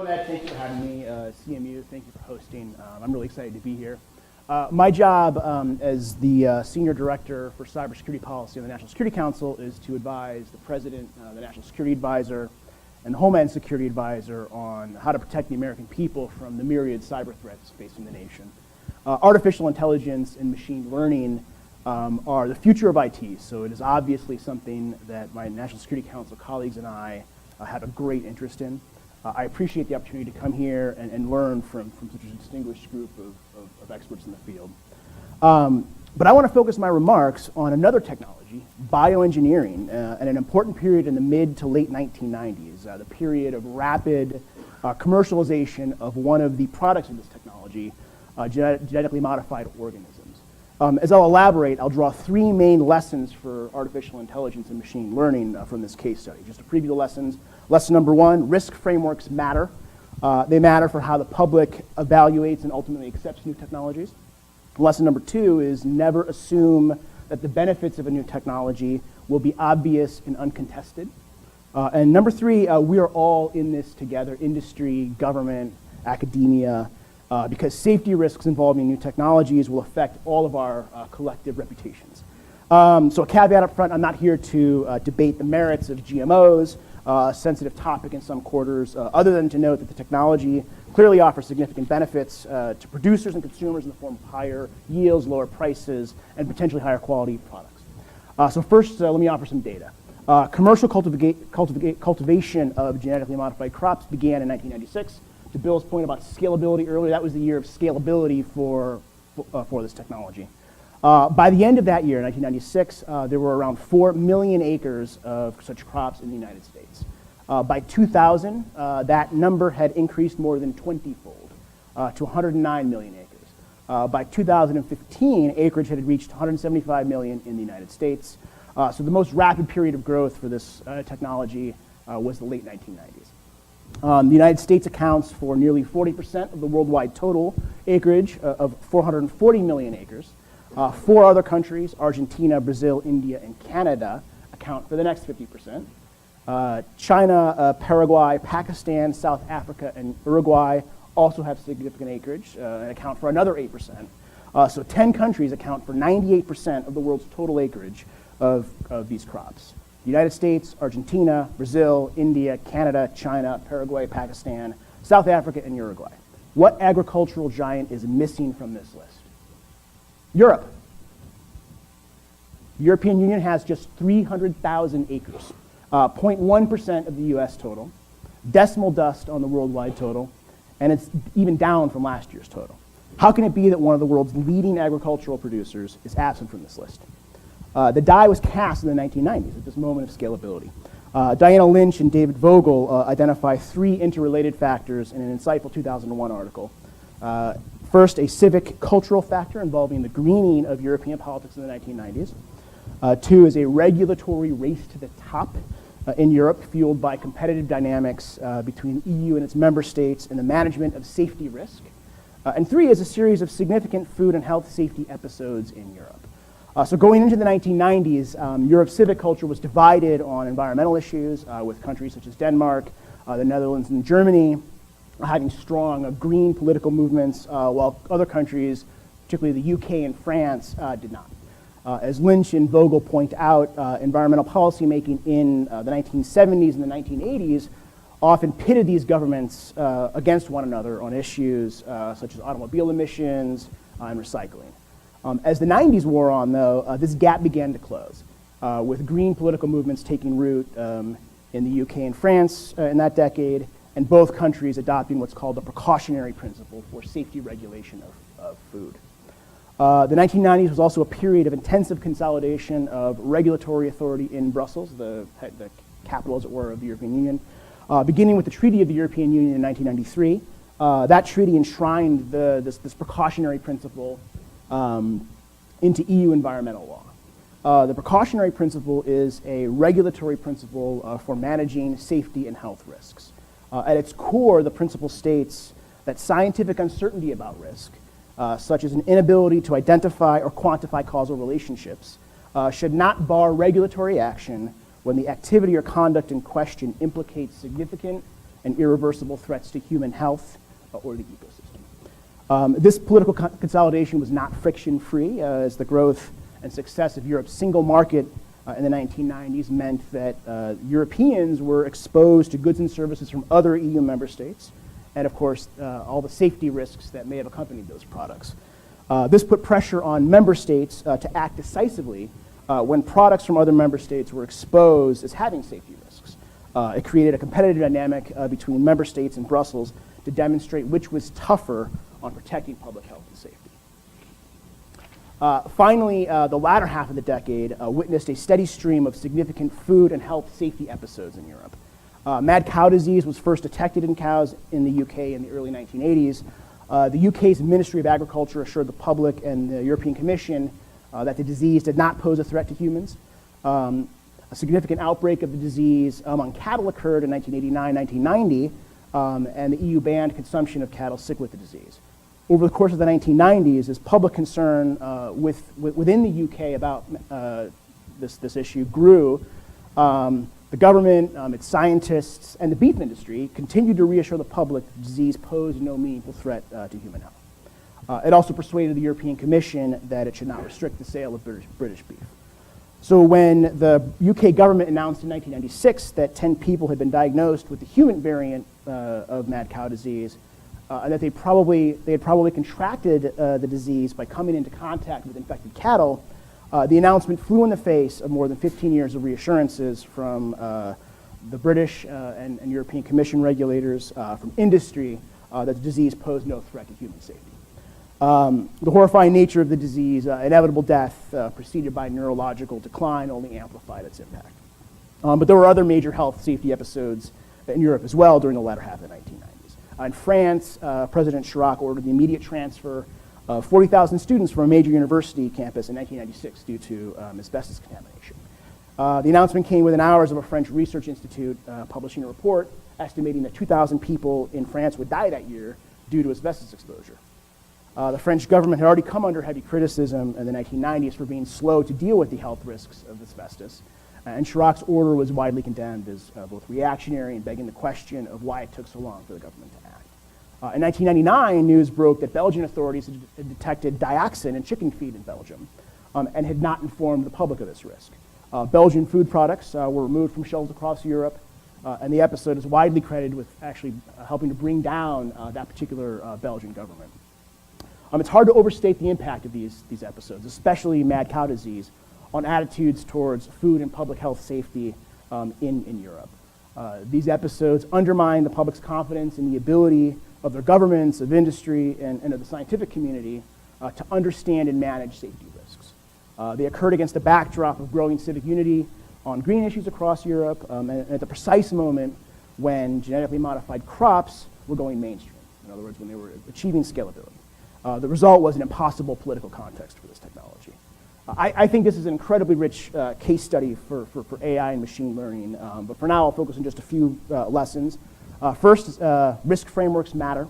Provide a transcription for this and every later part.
Ed, thank you for having me. CMU, thank you for hosting. I'm really excited to be here. My job as the Senior Director for Cybersecurity Policy on the National Security Council is to advise the President, the National Security Advisor, and the Homeland Security Advisor on how to protect the American people from the myriad cyber threats facing the nation. Artificial intelligence and machine learning are the future of IT, so it is obviously something that my National Security Council colleagues and I have a great interest in. I appreciate the opportunity to come here and learn from such a distinguished group of experts in the field. But I want to focus my remarks on another technology, bioengineering, and an important period in the mid to late 1990s, the period of rapid commercialization of one of the products of this technology, genetically modified organisms. As I'll elaborate, I'll draw three main lessons for artificial intelligence and machine learning from this case study. Just to preview the lessons. Lesson number one, risk frameworks matter. They matter for how the public evaluates and ultimately accepts new technologies. Lesson number two is never assume that the benefits of a new technology will be obvious and uncontested. And number three, we are all in this together, industry, government, academia, because safety risks involving new technologies will affect all of our collective reputations. So a caveat up front, I'm not here to debate the merits of GMOs, a sensitive topic in some quarters, other than to note that the technology clearly offers significant benefits to producers and consumers in the form of higher yields, lower prices, and potentially higher quality products. So first, let me offer some data. Commercial cultivation of genetically modified crops began in 1996. To Bill's point about scalability earlier, that was the year of scalability for this technology. By the end of that year, 1996, there were around 4 million acres of such crops in the United States. By 2000, that number had increased more than 20-fold to 109 million acres. By 2015, acreage had reached 175 million in the United States. So the most rapid period of growth for this technology was the late 1990s. The United States accounts for nearly 40% of the worldwide total acreage of 440 million acres. Four other countries, Argentina, Brazil, India, and Canada, account for the next 50%. China, Paraguay, Pakistan, South Africa, and Uruguay also have significant acreage and account for another 8%. So 10 countries account for 98% of the world's total acreage of these crops. The United States, Argentina, Brazil, India, Canada, China, Paraguay, Pakistan, South Africa, and Uruguay. What agricultural giant is missing from this list? Europe. The European Union has just 300,000 acres, 0.1% of the US total, decimal dust on the worldwide total, and it's even down from last year's total. How can it be that one of the world's leading agricultural producers is absent from this list? The die was cast in the 1990s at this moment of scalability. Diana Lynch and David Vogel identify three interrelated factors in an insightful 2001 article. First, a civic cultural factor involving the greening of European politics in the 1990s. Two is a regulatory race to the top in Europe, fueled by competitive dynamics between the EU and its member states in the management of safety risk. And three is a series of significant food and health safety episodes in Europe. So going into the 1990s, Europe's civic culture was divided on environmental issues with countries such as Denmark, the Netherlands, and Germany having strong green political movements, while other countries, particularly the UK and France, did not. As Lynch and Vogel point out, environmental policymaking in the 1970s and the 1980s often pitted these governments against one another on issues such as automobile emissions and recycling. As the 90s wore on, though, this gap began to close, with green political movements taking root in the UK and France in that decade, and both countries adopting what's called the precautionary principle for safety regulation of food. The 1990s was also a period of intensive consolidation of regulatory authority in Brussels, the capital, as it were, of the European Union, beginning with the Treaty of the European Union in 1993. That treaty enshrined this precautionary principle into EU environmental law. The precautionary principle is a regulatory principle for managing safety and health risks. At its core, the principle states that scientific uncertainty about risk, such as an inability to identify or quantify causal relationships, should not bar regulatory action when the activity or conduct in question implicates significant and irreversible threats to human health or the ecosystem. This political consolidation was not friction-free, as the growth and success of Europe's single market in the 1990s meant that Europeans were exposed to goods and services from other EU member states, and of course, all the safety risks that may have accompanied those products. This put pressure on member states to act decisively when products from other member states were exposed as having safety risks. It created a competitive dynamic between member states and Brussels to demonstrate which was tougher on protecting public health and safety. Finally, the latter half of the decade witnessed a steady stream of significant food and health safety episodes in Europe. Mad cow disease was first detected in cows in the UK in the early 1980s. The UK's Ministry of Agriculture assured the public and the European Commission that the disease did not pose a threat to humans. A significant outbreak of the disease among cattle occurred in 1989-1990, and the EU banned consumption of cattle sick with the disease. Over the course of the 1990s, as public concern within the UK about this issue grew, the government, its scientists, and the beef industry continued to reassure the public the disease posed no meaningful threat to human health. It also persuaded the European Commission that it should not restrict the sale of British beef. So when the UK government announced in 1996 that 10 people had been diagnosed with the human variant of mad cow disease, and that they had probably contracted the disease by coming into contact with infected cattle, the announcement flew in the face of more than 15 years of reassurances from the British and European Commission regulators, from industry, that the disease posed no threat to human safety. The horrifying nature of the disease, inevitable death preceded by neurological decline, only amplified its impact. But there were other major health safety episodes in Europe as well during the latter half of the 1990s. In France, President Chirac ordered the immediate transfer of 40,000 students from a major university campus in 1996 due to asbestos contamination. The announcement came within hours of a French research institute publishing a report estimating that 2,000 people in France would die that year due to asbestos exposure. The French government had already come under heavy criticism in the 1990s for being slow to deal with the health risks of asbestos, and Chirac's order was widely condemned as both reactionary and begging the question of why it took so long for the government to act. In 1999, news broke that Belgian authorities had detected dioxin in chicken feed in Belgium and had not informed the public of this risk. Belgian food products were removed from shelves across Europe, and the episode is widely credited with actually helping to bring down that particular Belgian government. It's hard to overstate the impact of these episodes, especially mad cow disease, on attitudes towards food and public health safety in Europe. These episodes undermine the public's confidence in the ability of their governments, of industry, and of the scientific community to understand and manage safety risks. They occurred against the backdrop of growing civic unity on green issues across Europe, and at the precise moment when genetically modified crops were going mainstream. In other words, when they were achieving scalability. The result was an impossible political context for this technology. I think this is an incredibly rich case study for AI and machine learning, but for now I'll focus on just a few lessons. First, risk frameworks matter.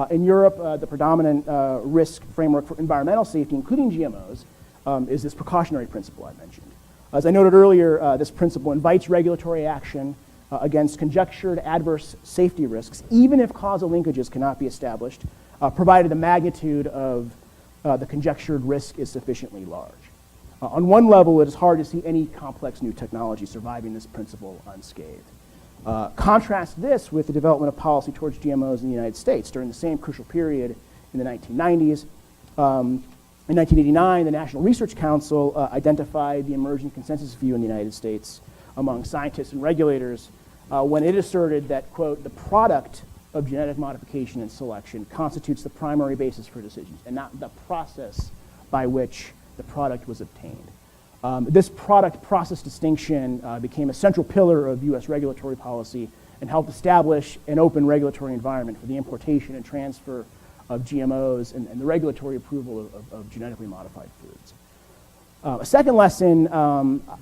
In Europe, the predominant risk framework for environmental safety, including GMOs, is this precautionary principle I mentioned. As I noted earlier, this principle invites regulatory action against conjectured adverse safety risks, even if causal linkages cannot be established, provided the magnitude of the conjectured risk is sufficiently large. On one level, it is hard to see any complex new technology surviving this principle unscathed. Contrast this with the development of policy towards GMOs in the United States during the same crucial period in the 1990s. In 1989, the National Research Council identified the emerging consensus view in the United States among scientists and regulators when it asserted that, quote, the product of genetic modification and selection constitutes the primary basis for decisions and not the process by which the product was obtained. This product-process distinction became a central pillar of U.S. regulatory policy and helped establish an open regulatory environment for the importation and transfer of GMOs and the regulatory approval of genetically modified foods. A second lesson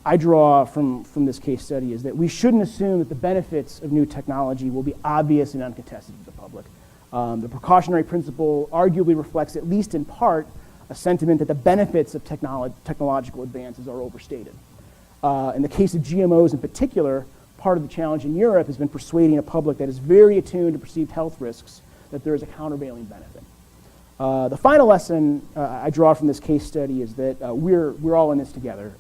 I draw from this case study is that we shouldn't assume that the benefits of new technology will be obvious and uncontested to the public. The precautionary principle arguably reflects, at least in part, a sentiment that the benefits of technological advances are overstated. In the case of GMOs in particular, part of the challenge in Europe has been persuading a public that is very attuned to perceived health risks that there is a countervailing benefit. The final lesson I draw from this case study is that we're all in this together,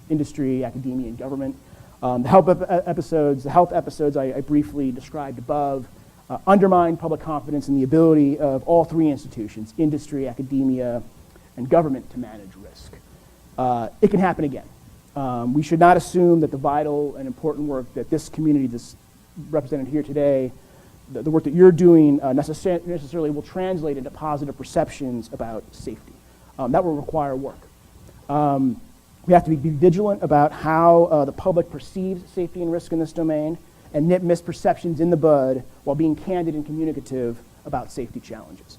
industry, academia, and government. The health episodes I briefly described above undermine public confidence in the ability of all three institutions, industry, academia, and government, to manage risk. It can happen again. We should not assume that the vital and important work that this community, this represented here today, the work that you're doing necessarily will translate into positive perceptions about safety. That will require work. We have to be vigilant about how the public perceives safety and risk in this domain and nip misperceptions in the bud while being candid and communicative about safety challenges.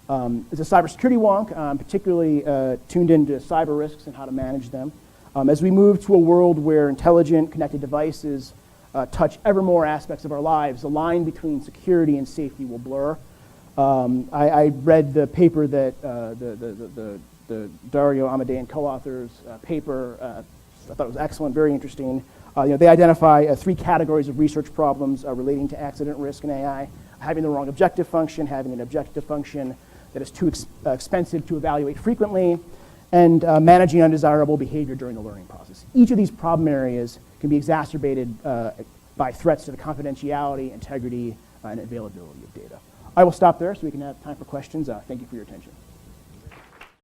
As a cybersecurity wonk, I'm particularly tuned into cyber risks and how to manage them. As we move to a world where intelligent, connected devices touch ever more aspects of our lives, the line between security and safety will blur. I read the paper that the Dario Amadean co-authors paper. I thought it was excellent, very interesting. They identify 3 categories of research problems relating to accident risk in AI: having the wrong objective function, having an objective function that is too expensive to evaluate frequently, and managing undesirable behavior during the learning process. Each of these problem areas can be exacerbated by threats to the confidentiality, integrity, and availability of data. I will stop there so we can have time for questions. Thank you for your attention.